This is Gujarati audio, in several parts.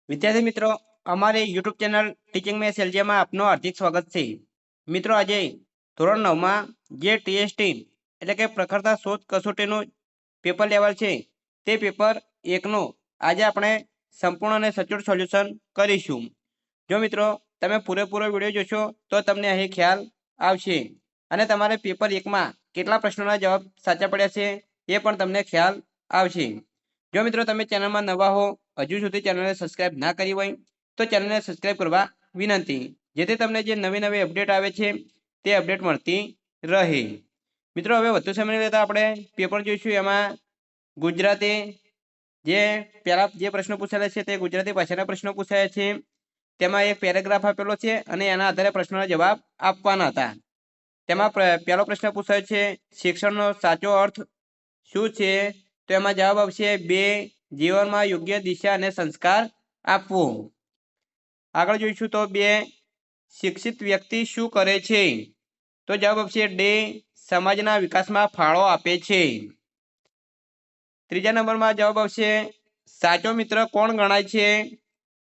વિદ્યાર્થી મિત્રો, અમારી યુટ્યુબ ચેનલ ટીચિંગ મેથ્સ એલજીમાં આપનું હાર્દિક સ્વાગત છે. મિત્રો, આજે ધોરણ 9માં જે ટીએસટી એટલે કે પ્રખરતા શોધ કસોટીનું પેપર લેવલ છે તે પેપર 1નું આજે આપણે સંપૂર્ણ અને સચોટ સોલ્યુશન કરીશું. જો મિત્રો તમે પૂરેપૂરો વિડીયો જોશો તો તમને અહીં ખ્યાલ આવશે અને તમારે પેપર 1માં કેટલા પ્રશ્નોના જવાબ સાચા પડ્યા છે એ પણ તમને ખ્યાલ આવશે. જો મિત્રો તમે ચેનલમાં નવા હો, હજુ સુધી ચેનલને સબસ્ક્રાઇબ ના કરી હોય તો ચેનલને સબસ્ક્રાઇબ કરવા વિનંતી, જેથી તમને જે નવી નવી અપડેટ આવે છે તે અપડેટ મળતી રહે. મિત્રો, હવે વધુ સમય લેતા આપણે પેપર જોઈશું. એમાં ગુજરાતી જે પહેલા જે પ્રશ્નો પૂછાયેલા છે તે ગુજરાતી ભાષાના પ્રશ્નો પૂછાયા છે. તેમાં એક પેરેગ્રાફ આપેલો છે અને એના આધારે પ્રશ્નોના જવાબ આપવાના હતા. તેમાં પહેલો પ્રશ્ન પૂછાયો છે, શિક્ષણનો સાચો અર્થ શું છે? તો એમાં જવાબ આવશે 2. જીવનમાં યોગ્ય દિશા અને સંસ્કાર આપવું. આગળ જોઈશું તો 2. શિક્ષિત વ્યક્તિ શું કરે છે? તો જવાબ આવશે ડી. સમાજના વિકાસમાં ફાળો આપે છે. ત્રીજા નંબરમાં જવાબ આવશે સાચો મિત્ર કોણ ગણાય છે?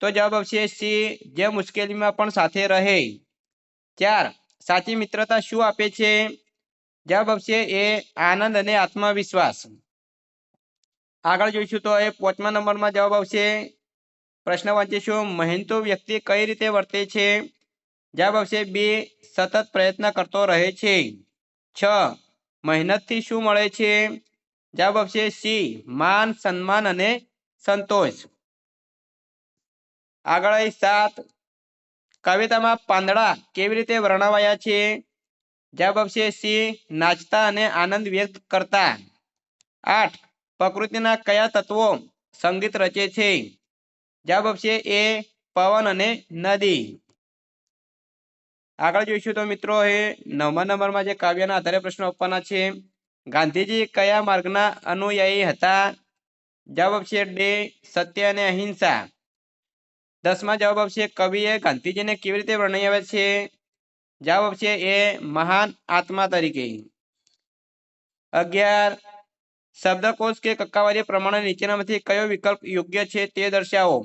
તો જવાબ આવશે સી. જે મુશ્કેલીમાં પણ સાથે રહે. 4. સાચી મિત્રતા શું આપે છે? જવાબ આવશે એ. આનંદ અને આત્મવિશ્વાસ. આગળ જોઈશું તો એ 5મા નંબરમાં જવાબ આવશે, પ્રશ્ન વાંચીશું, મહેનતુ વ્યક્તિ કઈ રીતે વર્તે છે? જવાબ આવશે બી. સતત પ્રયત્ન કરતો રહે છે. 6. મહેનતથી શું મળે છે? જવાબ આવશે સી. માન, સન્માન અને સંતોષ. આગળ 7. કવિતામાં પાંદડા કેવી રીતે વર્ણવાયા છે? જવાબ આવશે સી. નાચતા અને આનંદ વ્યક્ત કરતા. 8. પ્રકૃતિના કયા તત્વો સંગીત રચે છે? જવાબ આવશે એ. પવન અને નદી. આગળ જોઈશું તો મિત્રો એ 9મા નંબરમાં જે કાવ્યના આધારે પ્રશ્નો આપવાના છે. ગાંધીજી કયા માર્ગના અનુયાયી હતા? જવાબ આવશે ડી. સત્ય અને અહિંસા. 10મા જવાબ આવશે, કવિએ ગાંધીજીને કેવી રીતે વર્ણવ્યા છે? જવાબ આવશે એ. મહાન આત્મા તરીકે. 11. શબ્દકોશ કે કક્કાવારી પ્રમાણે નીચેનામાંથી કયો વિકલ્પ યોગ્ય છે તે દર્શાવો.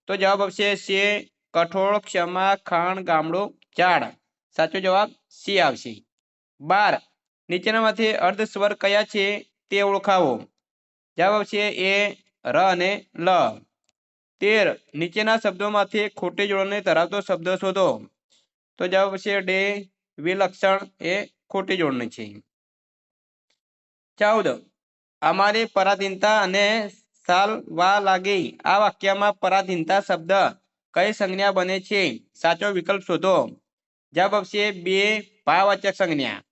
તો જવાબ આવશે સી. કઠોળ, ક્ષમા, ખાણ, ગામડું, ઝાડ. સાચો જવાબ સી આવશે. 12. નીચેનામાંથી અર્ધ સ્વર કયા છે તે ઓળખાવો. જવાબ આવશે એ. ર અને લ. 13. નીચેના શબ્દોમાંથી ખોટી જોડણી ધરાવતો શબ્દ શોધો. તો જવાબ આવશે ડી. વિલક્ષણ એ ખોટી જોડણી છે. 14. અમારી પરાધીનતા અને સાલવા લાગી. આ વાક્યમાં પરાધીનતા શબ્દ કઈ સંજ્ઞા બને છે? સાચો વિકલ્પ શોધો. જવાબ આવશે બી. ભાવવાચક સંજ્ઞા.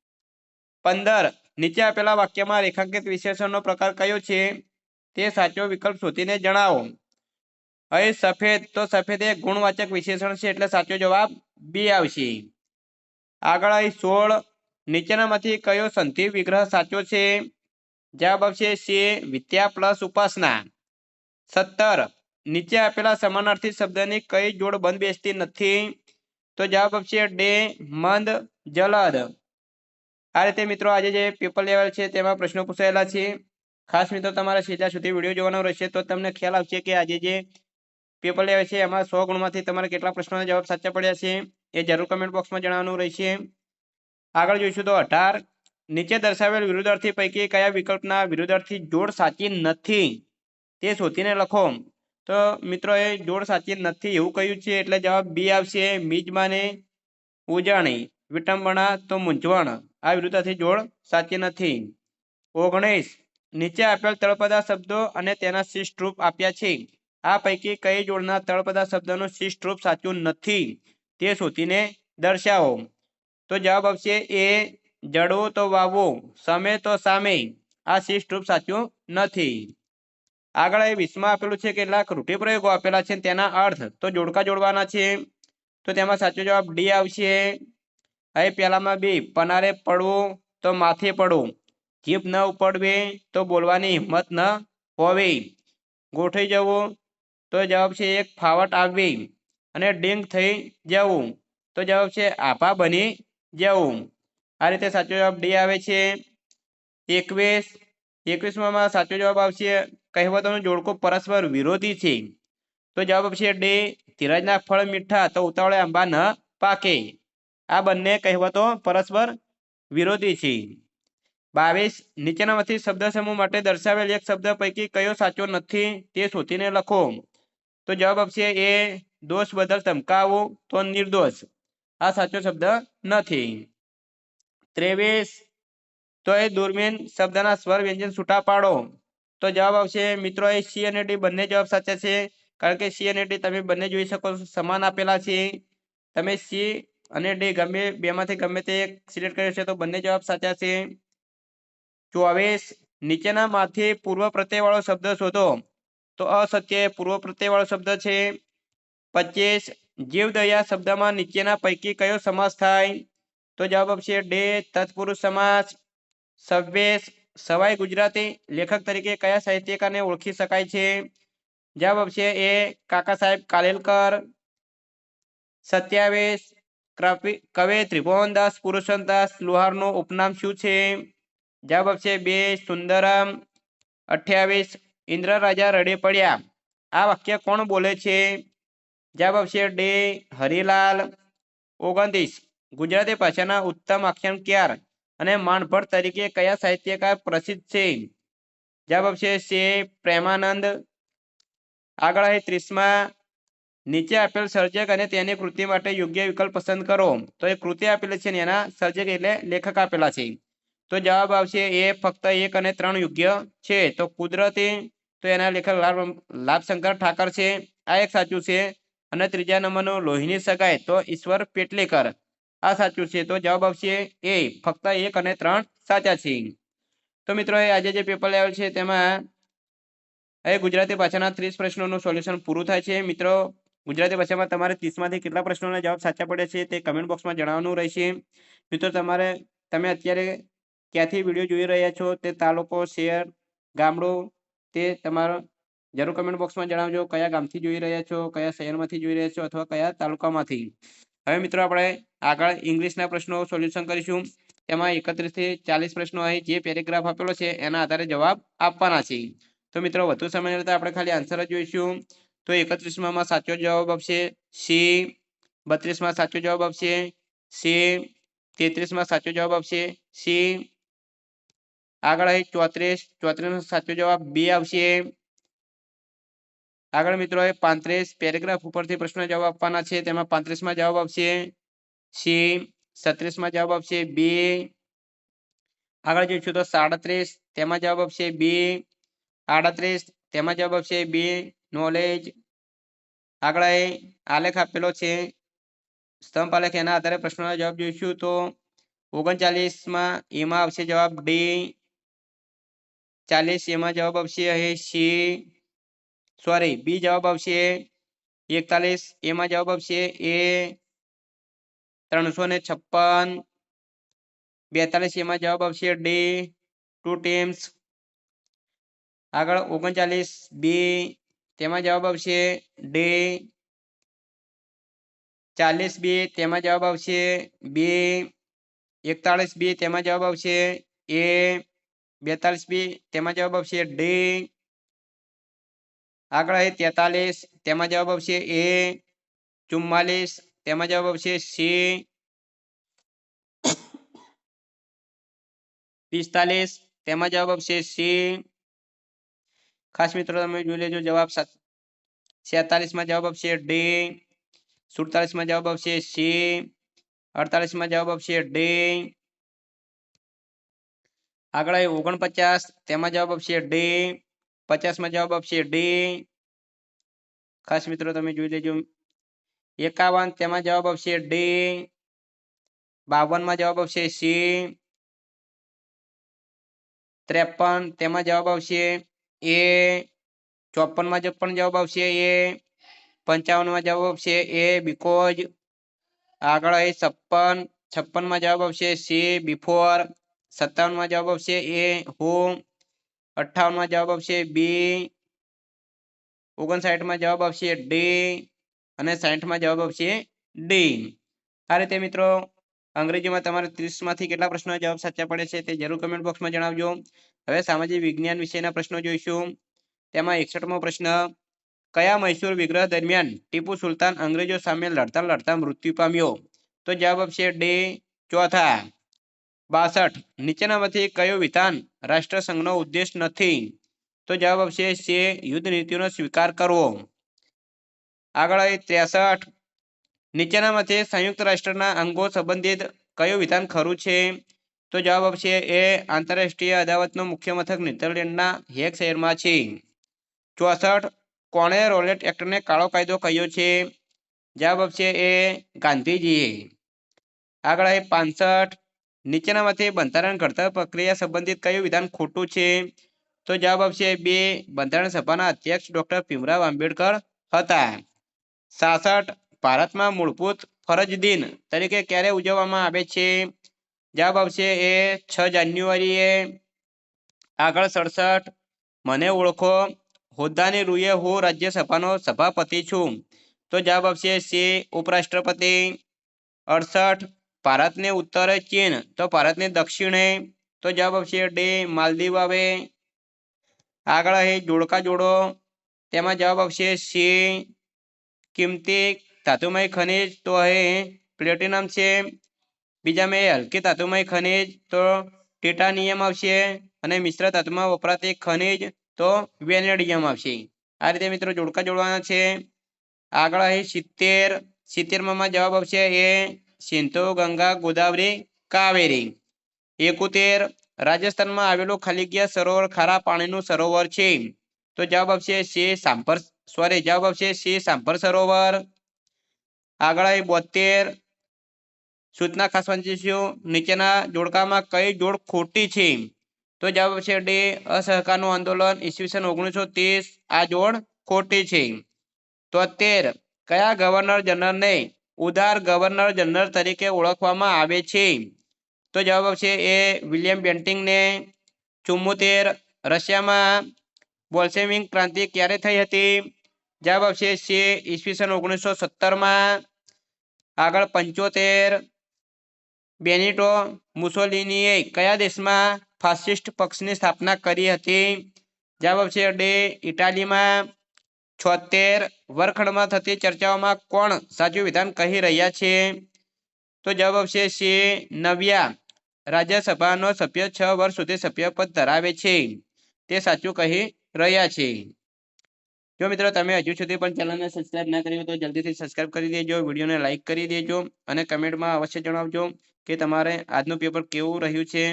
15. નીચે આપેલા વાક્યમાં રેખાંકિત વિશેષણનો પ્રકાર કયો છે તે સાચો વિકલ્પ શોધીને જણાવો. અહીં સફેદ, તો સફેદ એ ગુણવાચક વિશેષણ છે એટલે સાચો જવાબ બી આવશે. આગળ અહીં 16. નીચેનામાંથી કયો સંધિ વિગ્રહ સાચો છે? જવાબ આવશે સી. વિદ્યા પ્લસ ઉપાસના. 17. નીચે આપેલા સમાનાર્થી શબ્દની કઈ જોડ બંધ બેસતી નથી? તો જવાબ આવશે ડી. મંદ, જલદ. આ રીતે મિત્રો આજે જે પેપર લેવલ છે તેમાં પ્રશ્નો પૂછાયેલા છે. ખાસ મિત્રો તમારે છેલ્લા સુધી વિડીયો જોવાનો રહેશે તો તમને ખ્યાલ આવશે કે આજે જે પેપર લેવલ છે એમાં 100 ગુણમાંથી તમારે કેટલા પ્રશ્નોના જવાબ સાચા પડ્યા છે એ જરૂર કમેન્ટ બોક્સમાં જણાવવાનું રહેશે. આગળ જોઈશું તો 18. નીચે દર્શાવેલ વિરુદ્ધાર્થી પૈકી કયા વિકલ્પના વિરુદ્ધાર્થી જોડ સાચી નથી તે શોધીને લખો. તો મિત્રો એ જોડ સાચી નથી એવું કહ્યું છે એટલે જવાબ બી આવશે. મિજબાની, ઉજાણી, વિટંબણા તો મૂંઝવણ. આ વિરુદ્ધાર્થી જોડ સાચી નથી. 19. નીચે આપેલ તળપદા શબ્દો અને તેના શિષ્ટ રૂપ આપ્યા છે. આ પૈકી કઈ જોડના તળપદા શબ્દનું શિષ્ટ રૂપ સાચું નથી તે શોધીને દર્શાવો. તો જવાબ આવશે એ. જડવું તો વાવવું, સમે તો સામે. આ શિષ્ટ રૂપ સાચું નથી. આગળ એ 20માં આપેલું છે કેટલાક રૂઢિપ્રયોગો આપેલા છે તેના અર્થ તો જોડકા જોડવાના છે. તો તેમાં સાચો જવાબ ડી આવશે. અહીં પહેલામાં બી, પનારે પડવું તો માથે પડવું, જીભ ન ઉપડવી તો બોલવાની હિંમત ન હોવી, ગોઠવી જવું તો જવાબ છે એક ફાવટ આવવી, અને ડીંગ થઈ જવું તો જવાબ છે આભા બની જવું. આ રીતે સાચો જવાબ ડી આવે છે. 21. 21માં સાચો જવાબ આવશે કહેવતોનું જોડકું પરસ્પર વિરોધી છે. તો જવાબ આવશે ડી ધીરજના ફળ મીઠા તો ઉતાવળે આંબા ન પાકે. આ બંને કહેવતો પરસ્પર વિરોધી છે. 22 નીચેનામાંથી શબ્દ સમૂહ માટે દર્શાવેલ એક શબ્દ પૈકી કયો સાચો નથી તે શોધીને લખો. તો જવાબ આવશે એ દોષ બદલ ધમકાવવું તો નિર્દોષ. આ સાચો શબ્દ નથી. 23 તો એ દૂરબીન શબ્દના સ્વર વ્યંજન છૂટા પાડો. તો જવાબ આવશે મિત્રો એ સી અને ડી બંને જવાબ સાચા છે. કારણ કે સી અને ડી તમે બંને જોઈ શકો છો સમાન આપેલા છે. તમે સી અને ડી ગમે બેમાંથી ગમે તે એક સિલેક્ટ કર્યો છે તો બંને જવાબ સાચા છે. 24 નીચેનામાંથી પૂર્વ પ્રત્યયવાળો શબ્દ શોધો. તો અસત્ય પૂર્વ પ્રત્યયવાળો શબ્દ છે. 25 જીવદયા શબ્દમાં નીચેના પૈકી કયો સમાસ થાય. તો જવાબ આવશે ડી તત્પુરુષ સમાસ. 26 સવાઈ ગુજરાતી લેખક તરીકે કયા સાહિત્યકારને ઓળખી શકાય છે. જવાબ આવશે એ કાકા સાહેબ કાલેલકર. 27 કવિ ત્રિભુવનદાસ પુરુષોત્તમદાસ લુહારનું ઉપનામ શું છે. જવાબ આવશે બે સુંદરમ. 28 ઇન્દ્ર રાજા રડે પડ્યા. આ વાક્ય કોણ બોલે છે. જવાબ આવશે ડી હરિલાલ. 29 ગુજરાતી ભાષાના ઉત્તમ આખ્યાનકાર અને માણભટ્ટ તરીકે કયા સાહિત્યકાર પ્રસિદ્ધ છે. જવાબ આવશે સે પ્રેમાનંદ. આગળ 30 નીચે આપેલ સર્જક અને તેની કૃતિ માટે યોગ્ય વિકલ્પ પસંદ કરો. તો એ કૃતિ આપેલી છે ને એના સર્જક એટલે લેખક આપેલા છે. તો જવાબ આવશે એ ફક્ત 1 અને 3 યોગ્ય છે. તો કુદરતી તો એના લેખક લાભશંકર ઠાકર છે. આ એક સાચું છે. અને ત્રીજા નંબરનું લોહીની સગાઈ તો ઈશ્વર પેટલેકર. આ સાચું છે. તો જવાબ આવશે એ ફક્ત 1 અને 3 સાચા છે. તો મિત્રો આજે જે પેપર લેવલ છે તેમાં હવે ગુજરાતી ભાષાના 30 પ્રશ્નોનું સોલ્યુશન પૂરું થાય છે. મિત્રો ગુજરાતી ભાષામાં તમારે 30માંથી કેટલા પ્રશ્નોના જવાબ સાચા પડે છે તે કમેન્ટ બોક્સમાં જણાવવાનું રહેશે. મિત્રો તમે અત્યારે ક્યાંથી વિડીયો જોઈ રહ્યા છો તે તાલુકો શહેર ગામડું તે તમારો જરૂર કમેન્ટ બોક્સમાં જણાવજો. કયા ગામથી જોઈ રહ્યા છો, કયા શહેરમાંથી જોઈ રહ્યા છો અથવા કયા તાલુકામાંથી. હવે મિત્રો આપણે આગળ ઇંગ્લિશના પ્રશ્નો સોલ્યુશન કરીશું. એમાં 31 થી 40 પ્રશ્નો અહીં જે પેરેગ્રાફ આપેલો છે એના આધારે જવાબ આપવાના છે. તો મિત્રો વધુ સમય લેતા આપણે ખાલી આન્સર જ જોઈશું. તો 31માં સાચો જવાબ આવશે સી. 32માં સાચો જવાબ આવશે સી. 33માં સાચો જવાબ આવશે સી. આગળ 34 સાચો જવાબ બી આવશે. આગળ મિત્રો 35 પેરેગ્રાફ ઉપરથી પ્રશ્ન જવાબ આપવાના છે. તેમાં 35માં જવાબ આવશે સી. 36માં જવાબ આવશે બી. આગળ જોઈશું તો 37 તેમાં જવાબ આવશે બી. 38 તેમાં જવાબ આવશે બી નોલેજ. આગળ આલેખ આપેલો છે સ્તંભ આલેખ એના આધારે પ્રશ્નોના જવાબ જોઈશું. તો 39માં એમાં આવશે જવાબ ડી. 40 એમાં જવાબ આવશે સી સોરી બી જવાબ આવશે. 41 એમાં જવાબ આવશે એ. 356 42 એમાં જવાબ આવશે ડી 2 ટીમ્સ. આગળ 39 બી તેમાં જવાબ આવશે ડી. 40 બી તેમાં જવાબ આવશે બી. 41 બી તેમાં જવાબ આવશે એ. 42 બી તેમાં જવાબ આવશે ડી. આગળ 43 તેમાં જવાબ આવશે એ. 44 તેમાં જવાબ આવશે સી. 45 તેમાં જવાબ આવશે સી. ખાસ મિત્રો તમે જોઈ લેજો જવાબ 47માં જવાબ આવશે ડી. 47માં જવાબ આવશે સી. 48માં જવાબ આવશે ડી. આગળ 49 તેમાં જવાબ આવશે ડી. 50માં જવાબ આવશે ડી. ખાસ મિત્રો તમે જોઈ લેજો 51 તેમાં જવાબ આવશે ડી. 52માં જવાબ આવશે સી. 53 તેમાં જવાબ આવશે એ. 54માં પણ જવાબ આવશે એ. 55માં જવાબ આવશે એ બીકોઝ. આગળ 56માં જવાબ આવશે સી બિફોર. 57માં જવાબ આવશે એ હુ. 58માં જવાબ આવશે બી. 59માં જવાબ આવશે ડી. અને 60માં જવાબ આવશે ડી. આ રીતે મિત્રો અંગ્રેજીમાં તમારે 30માંથી કેટલા પ્રશ્નો જવાબ સાચા પડે છે તે જરૂર કમેન્ટ બોક્સમાં જણાવજો. હવે સામાજિક વિજ્ઞાન વિષયના પ્રશ્નો જોઈશું. તેમાં 61મો પ્રશ્ન કયા મૈસૂર વિગ્રહ દરમિયાન ટીપુ સુલતાન અંગ્રેજો સામે લડતા લડતા મૃત્યુ પામ્યો? તો જવાબ આવશે ડી ચોથા. 62. નીચેનામાંથી કયું વિધાન રાષ્ટ્રસંઘનો ઉદ્દેશ નથી? તો જવાબ આવશે છે યુદ્ધ નીતિનો સ્વીકાર કરવો. આગળ 63. નીચેનામાંથી સંયુક્ત રાષ્ટ્રના અંગો સંબંધિત કયું વિધાન ખરું છે? તો જવાબ આવશે એ આંતરરાષ્ટ્રીય અદાલતનું મુખ્ય મથક નેધરલેન્ડના હેગ શહેરમાં છે. 64. કોણે રોલેટ એક્ટને કાળો કાયદો કહ્યો છે? જવાબ આવશે એ ગાંધીજીએ. આગળ 65. નીચેનામાંથી બંધારણ ઘડતર પ્રક્રિયા સંબંધિત કયું વિધાન ખોટું છે? તો જવાબ આવશે બે. બંધારણ સભાના અધ્યક્ષ ડોક્ટર ભીમરાવ આંબેડકર હતા. 66. ભારતમાં મૂળભૂત ફરજ દિન તરીકે ક્યારે ઉજવવામાં આવે છે? જવાબ આવશે એ 6 જાન્યુઆરીએ. આગળ 67. મને ઓળખો. હોદ્દાની રૂએ હું રાજ્યસભાનો સભાપતિ છું. તો જવાબ આવશે સી ઉપરાષ્ટ્રપતિ. 68. ભારતને ઉત્તરે ચીન તો ભારતને દક્ષિણે? તો જવાબ આવશે ડી માલદીવ આવે. આગળ જોડકા જોડો. તેમાં જવાબ આવશે સી કિંમતી ધાતુમય ખનિજ તો પ્લેટિનમ છે. બીજામાં હલકી ધાતુમય ખનિજ તો ટાઇટાનિયમ આવશે. અને મિશ્ર ધાતુમાં વપરાતી ખનિજ તો વેનેડિયમ આવશે. આ રીતે મિત્રો જોડકા જોડવાના છે. આગળ 70. 70માં જવાબ આવશે એ સિંધુ ગંગા ગોદાવરી કાવેરી. 71. રાજસ્થાનમાં આવેલું ખાલી જગ્યા સરોવર ખારા પાણીનું સરોવર છે. તો જવાબ આવશે સી સાંભર જવાબ આવશે સી સાંભર સરોવર. આગળ 72. સૂચના ખાસ વાંચીશું. નીચેના જોડકામાં કઈ જોડ ખોટી છે? તો જવાબ આવશે ડી અસહકારનું આંદોલન ઈસવીસન 1930. આ જોડ ખોટી છે. 73. કયા ગવર્નર જનરલને ઉદાર ગવર્નર જનરલ તરીકે ઓળખવામાં આવે છે? તો જવાબ આવશે એ વિલિયમ બેન્ટિંગને. 74. રશિયામાં બોલ્શેવિક ક્રાંતિ ક્યારે થઈ હતી? જવાબ આવશે સી ઈસવીસન 1917માં. આગળ 75. બેનિટો મુસોલિનીએ કયા દેશમાં ફાસિસ્ટ પક્ષની સ્થાપના કરી હતી? જવાબ આવશે ડી ઇટાલીમાં. 76. વર્ગખંડમાં થતી ચર્ચાઓમાં કોણ સાચું વિધાન કહી રહ્યા છે? તો જવાબ આવશે સી નવ્યા. રાજ્યસભાનો સભ્ય 6 વર્ષ સુધી સભ્યપદ ધરાવે છે. તે સાચું કહી રહ્યા છે. જો મિત્રો તમે હજુ સુધી પણ ચેનલને સબસ્ક્રાઇબ ના કરી હોય તો જલ્દીથી સબસ્ક્રાઇબ કરી દેજો. વિડીયોને લાઇક કરી દેજો અને કમેન્ટમાં અવશ્ય જણાવજો કે તમારે આજનું પેપર કેવું રહ્યું છે.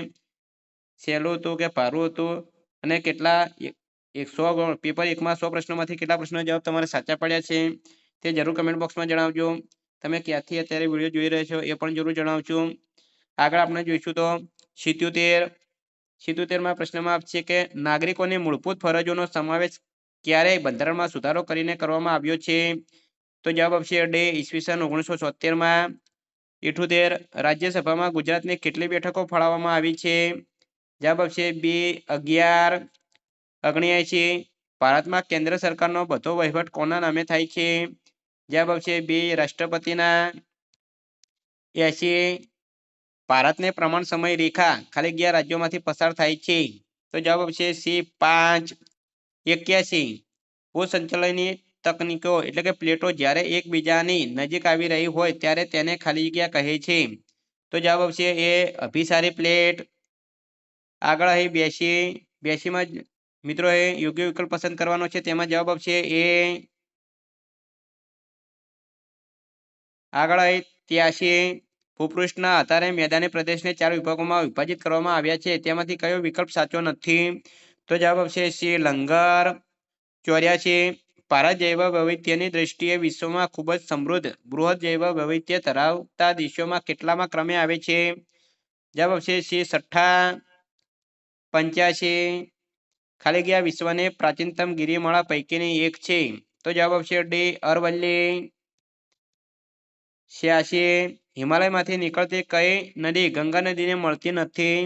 સહેલું હતું કે ભારું હતું અને કેટલા 100 પેપર 1માં 100 પ્રશ્નોમાંથી કેટલા પ્રશ્નોના જવાબ તમારે સાચા પડ્યા છે તે જરૂર કમેન્ટ બોક્સમાં જણાવજો. તમે ક્યાંથી અત્યારે વિડીયો જોઈ રહ્યા છો એ પણ જરૂર જણાવજો. આગળ આપણે જોઈશું તો 77માં પ્રશ્નમાં આપશે કે નાગરિકોની મૂળભૂત ફરજોનો સમાવેશ ક્યારે બંધારણમાં સુધારો કરીને કરવામાં આવ્યો છે? તો જવાબ આવશે ડી ઈસવીસન 1973માં. 78. રાજ્યસભામાં ગુજરાતની કેટલી બેઠકો ફાળવવામાં આવી છે? જવાબ આવશે બી 11. 79. ભારતમાં કેન્દ્ર સરકારનો બધો વહીવટ કોના નામે થાય છે? જવાબ આવશે બી રાષ્ટ્રપતિના. 80. ભારતને પ્રમાણ સમય રેખા ખાલી જગ્યા રાજ્યોમાંથી પસાર થાય છે. તો જવાબ આવશે સી 5. 81. ભૂસંચાલનની તકનીકો એટલે કે પ્લેટો જ્યારે એકબીજાની નજીક આવી રહી હોય ત્યારે તેને ખાલી જગ્યા કહે છે. તો જવાબ આવશે એ અભિસારી પ્લેટ. આગળ 82માં મિત્રોએ યોગ્ય વિકલ્પ પસંદ કરવાનો છે. તેમાં જવાબ આવશે એ. આગળ 83. ભૂપૃષ્ઠના આધારે મેદાની પ્રદેશને 4 વિભાગોમાં વિભાજિત કરવામાં આવ્યા છે. તેમાંથી કયો વિકલ્પ સાચો નથી? તો જવાબ આવશે સી લંગર. 84. ભારત જૈવ વૈવિધ્યની દ્રષ્ટિએ વિશ્વમાં ખૂબ જ સમૃદ્ધ બૃહદ જૈવ વૈવિધ્ય ધરાવતા દેશોમાં કેટલામાં ક્રમે આવે છે? જવાબ આવશે સી 6. 85. ખાલી જગ્યા વિશ્વની પ્રાચીનતમ ગિરિમાળા પૈકીની એક છે. તો જવાબ આવશે ડી અરવલ્લી. 86. હિમાલયમાંથી નીકળતી કઈ નદી ગંગા નદીને મળતી નથી?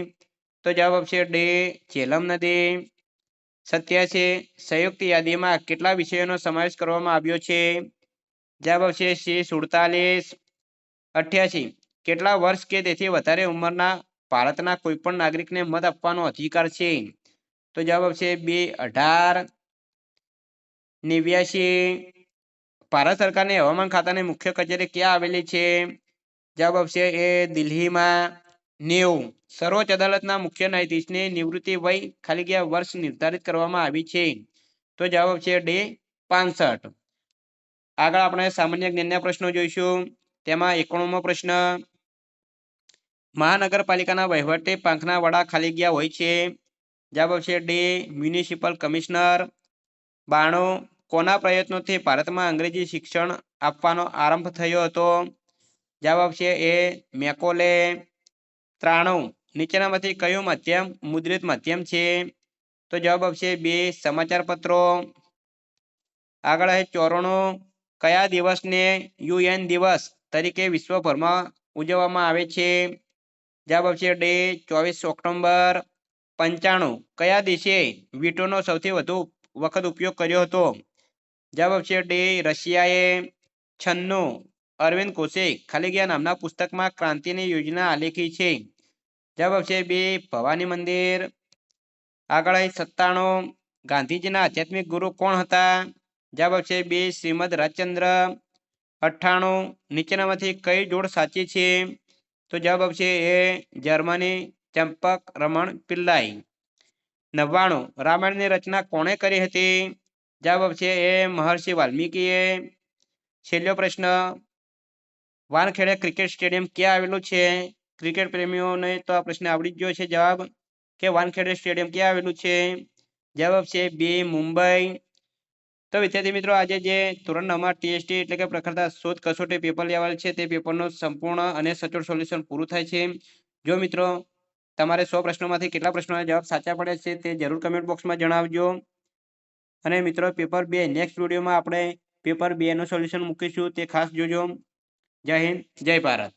તો જવાબ આવશે ડી ઝેલમ નદી. 87. સંયુક્ત યાદીમાં કેટલા વિષયોનો સમાવેશ કરવામાં આવ્યો છે? જવાબ આવશે સી 47. 88. કેટલા વર્ષ કે તેથી વધારે ઉંમરના ભારતના કોઈપણ નાગરિકને મત આપવાનો અધિકાર છે? તો જવાબ આવશે બી 18. 89 ભારત સરકારની હવામાન ખાતાની મુખ્ય કચેરી ક્યાં આવેલી છે? જવાબ આવશે એ દિલ્હીમાં. 90 સર્વોચ્ચ અદાલતના મુખ્ય ન્યાયાધીશની નિવૃત્તિ વય ખાલી ગયા વર્ષ નિર્ધારિત કરવામાં આવી છે? તો જવાબ આવશે ડી 65. આગળ આપણે સામાન્ય જ્ઞાનના પ્રશ્નો જોઈશું. તેમાં 91મો પ્રશ્ન, મહાનગરપાલિકાના વહીવટી પાંખના વડા ખાલી ગયા હોય છે? જવાબ આવશે ડી મ્યુનિસિપલ કમિશનર. 92 કોના પ્રયત્નોથી ભારતમાં અંગ્રેજી શિક્ષણ આપવાનો આરંભ થયો હતો? જવાબ આવશે એ મેકોલે. 93 નીચેનામાંથી કયું માધ્યમ મુદ્રિત માધ્યમ છે? તો જવાબ આવશે બે સમાચાર પત્રો. આગળ છે 94 કયા દિવસને યુએન દિવસ તરીકે વિશ્વભરમાં ઉજવવામાં આવે છે? જવાબ આવશે ડી 24 ઓક્ટોબર. 95 કયા દેશે વીટોનો સૌથી વધુ વખત ઉપયોગ કર્યો હતો? જવાબ આવશે ડી રશિયાએ. 96 અરવિંદ ઘોષે ખાલી ગયા નામના પુસ્તકમાં ક્રાંતિની યોજના આલેખી છે? જવાબ આવશે બે ભવાની મંદિર. આગળ 97 ગાંધીજીના આધ્યાત્મિક ગુરુ કોણ હતા? જવાબ આવશે બે શ્રીમદ રાજચંદ્ર. 98 નીચેનામાંથી કઈ જોડ સાચી છે? તો જવાબ આવશે એ જર્મની ચંપક રમણ પિલ્લાઈ. 99 રામાયણની રચના કોણે કરી હતી? જવાબ આવશે એ મહર્ષિ વાલ્મીકીએ. છેલ્લો પ્રશ્ન, વાનખેડે ક્રિકેટ સ્ટેડિયમ ક્યાં આવેલું છે? ક્રિકેટ પ્રેમીઓને તો આ પ્રશ્ન આવડી જ ગયો છે. જવાબ કે વાનખેડે સ્ટેડિયમ ક્યાં આવેલું છે? જવાબ આવશે બે મુંબઈ. તો વિદ્યાર્થી મિત્રો, આજે જે ધોરણ 9માં ટીએસટી એટલે કે પ્રખરતા શોધ કસોટી પેપર લેવાયેલ છે તે પેપરનું સંપૂર્ણ અને સચોટ સોલ્યુશન પૂરું થાય છે. જો મિત્રો તમારે 100 પ્રશ્નોમાંથી કેટલા પ્રશ્નોના જવાબ સાચા પડે છે તે જરૂર કમેન્ટ બોક્સમાં જણાવજો. અને મિત્રો પેપર 2 નેક્સ્ટ વિડીયોમાં આપણે પેપર 2 નું સોલ્યુશન મૂકીશું, તે ખાસ જોજો. જય હિન્દ, જય ભારત.